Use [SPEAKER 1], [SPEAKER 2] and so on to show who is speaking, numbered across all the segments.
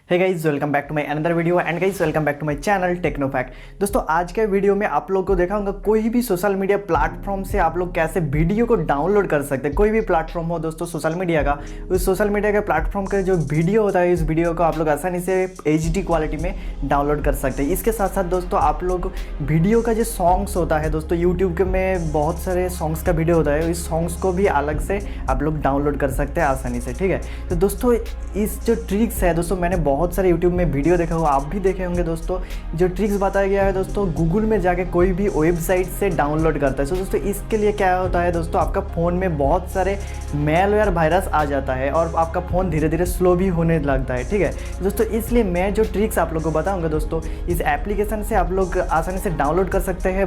[SPEAKER 1] Hey guys, welcome back to my another video and guys welcome back to my channel Technofac. दोस्तों आज के video में आप लोग को देखा होगा कोई भी सोशल मीडिया प्लेटफॉर्म से आप लोग कैसे वीडियो को डाउनलोड कर सकते हैं। कोई भी प्लेटफॉर्म हो दोस्तों सोशल मीडिया का, उस सोशल मीडिया के प्लेटफॉर्म का जो वीडियो होता है, इस वीडियो को आप लोग आसानी से HD क्वालिटी में डाउनलोड कर सकते हैं। इसके साथ साथ दोस्तों आप लोग वीडियो का जो सॉन्ग्स होता है दोस्तों, यूट्यूब के में बहुत सारे सॉन्ग्स का वीडियो होता है, इस सॉन्ग्स को भी अलग से आप लोग डाउनलोड कर सकते हैं आसानी से। ठीक है, तो दोस्तों इस जो ट्रिक्स है दोस्तों, मैंने बहुत सारे यूट्यूब में वीडियो देखा होगा, आप भी देखे होंगे दोस्तों। जो ट्रिक्स बताया गया है दोस्तों, गूगल में जाके कोई भी वेबसाइट से डाउनलोड करता है। तो दोस्तों इसके लिए क्या होता है दोस्तों, आपका फ़ोन में बहुत सारे मेलवेयर वायरस आ जाता है और आपका फ़ोन धीरे धीरे स्लो भी होने लगता है। ठीक है दोस्तों, इसलिए मैं जो ट्रिक्स आप लोग को बताऊंगा दोस्तों, इस एप्लीकेशन से आप लोग आसानी से डाउनलोड कर सकते हैं।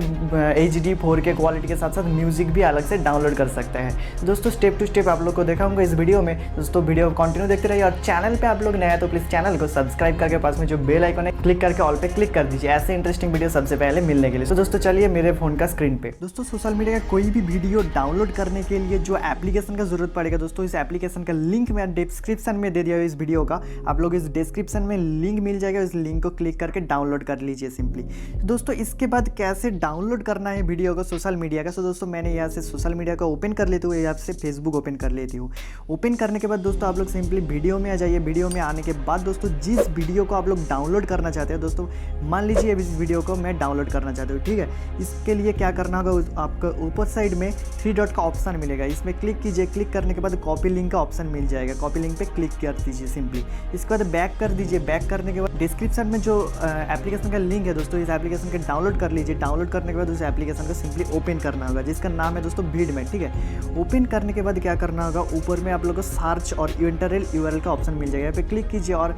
[SPEAKER 1] HD 4K क्वालिटी के साथ साथ म्यूजिक भी अलग से डाउनलोड कर सकते हैं। दोस्तों स्टेप टू स्टेप आप लोग को दिखाऊंगा इस वीडियो में। दोस्तों वीडियो कंटिन्यू देखते रहिए और चैनल पे आप लोग नया है तो प्लीज़ चैनल को सब्सक्राइब करके पास में जो बेल आइकन है क्लिक करके ऑल पे क्लिक कर दीजिए, ऐसे इंटरेस्टिंग वीडियो सबसे पहले मिलने के लिए। तो दोस्तों चलिए मेरे फोन का स्क्रीन पे। दोस्तों सोशल मीडिया का कोई भी वीडियो डाउनलोड करने के लिए जो एप्लीकेशन का जरूरत पड़ेगा दोस्तों, इस एप्लीकेशन का लिंक मैं डिस्क्रिप्शन में दे दिया है इस वीडियो का। आप लोग इस डिस्क्रिप्शन में लिंक मिल जाएगा, इस लिंक को क्लिक करके डाउनलोड कर लीजिए सिंपली। दोस्तों इसके बाद कैसे डाउनलोड करना है वीडियो को सोशल मीडिया का, तो दोस्तों मैंने यहाँ से सोशल मीडिया को ओपन कर लेती हूँ, यहाँ से फेसबुक ओपन कर लेती हूँ। ओपन करने के बाद दोस्तों आप लोग सिंपली वीडियो में आ जाइए। वीडियो में आने के बाद दोस्तों जिस वीडियो को आप लोग डाउनलोड करना चाहते हैं दोस्तों, मान लीजिए इस वीडियो को मैं डाउनलोड करना चाहता हूँ। ठीक है, इसके लिए क्या करना होगा, आपको ऊपर साइड में 3 डॉट का ऑप्शन मिलेगा, इसमें क्लिक कीजिए। क्लिक करने के बाद कॉपी लिंक का ऑप्शन मिल जाएगा, कॉपी लिंक पे क्लिक कर दीजिए सिंपली। इसके बाद बैक कर दीजिए। बैक करने के बाद डिस्क्रिप्शन में जो एप्लीकेशन का लिंक है दोस्तों, इस एप्लीकेशन का डाउनलोड कर लीजिए। डाउनलोड करने के बाद उस एप्लीकेशन को सिंपली ओपन करना होगा, जिसका नाम है दोस्तों भीड़। ठीक है, ओपन करने के बाद क्या करना होगा, ऊपर में आप लोग को सर्च और URL का ऑप्शन मिल जाएगा, यहाँ पे क्लिक कीजिए और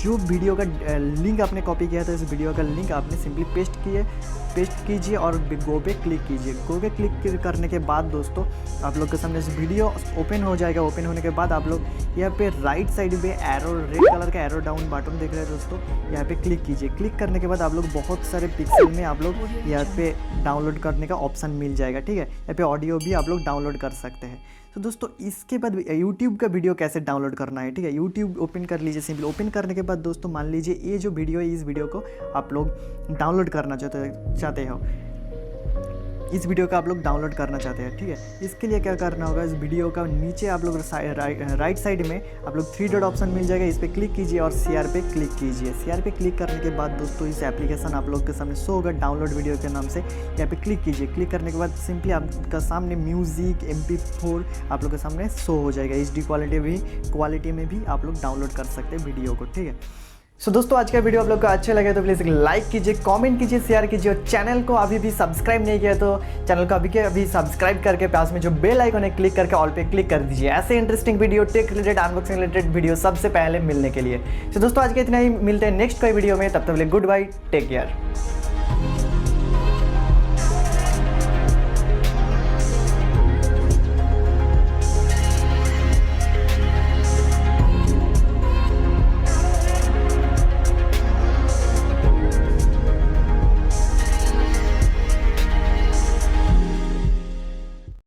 [SPEAKER 1] जो वीडियो का लिंक आपने कॉपी किया था, इस वीडियो का लिंक आपने सिंपली पेस्ट कीजिए और गो पे क्लिक कीजिए। गो पे क्लिक करने के बाद दोस्तों आप लोग के सामने इस वीडियो ओपन हो जाएगा। ओपन होने के बाद आप लोग यहाँ पे राइट साइड में एरो, रेड कलर का एरो डाउन बटन देख रहे हैं दोस्तों, यहाँ पे क्लिक कीजिए। क्लिक करने के बाद आप लोग बहुत सारे पिक्सल में आप लोग यहाँ पे डाउनलोड करने का ऑप्शन मिल जाएगा। ठीक है, यहाँ पे ऑडियो भी आप लोग डाउनलोड कर सकते हैं। तो दोस्तों इसके बाद YouTube का वीडियो कैसे डाउनलोड करना है। ठीक है, YouTube ओपन कर लीजिए सिंपल। ओपन करने के बाद दोस्तों मान लीजिए ये जो वीडियो है, इस वीडियो को आप लोग डाउनलोड करना चाहते हो, इस वीडियो का आप लोग डाउनलोड करना चाहते हैं। ठीक है, इसके लिए क्या करना होगा, इस वीडियो का नीचे आप लोग राइट साइड में आप लोग 3 डॉट ऑप्शन मिल जाएगा, इस पर क्लिक कीजिए और शेयर पे क्लिक कीजिए। शेयर पे क्लिक करने के बाद दोस्तों इस एप्लीकेशन आप लोग के सामने शो होगा डाउनलोड वीडियो के नाम से, यहाँ पे क्लिक कीजिए। क्लिक करने के बाद सिंपली आपका सामने म्यूजिक MP4 आप लोग के सामने शो हो जाएगा। HD क्वालिटी में भी आप लोग डाउनलोड कर सकते हैं वीडियो को। ठीक है, सो दोस्तों आज का वीडियो आप लोग को अच्छा लगे तो प्लीज़ लाइक कीजिए, कमेंट कीजिए, शेयर कीजिए और चैनल को अभी भी सब्सक्राइब नहीं किया तो चैनल को अभी सब्सक्राइब करके पास में जो बेल आइकन है क्लिक करके ऑल पे क्लिक कर दीजिए, ऐसे interesting video, tech related, unboxing related video सबसे पहले मिलने के लिए। तो दोस्तों आज के इतना ही, मिलते हैं नेक्स्ट कोई वीडियो में, तब तक के लिए गुड बाय, टेक केयर।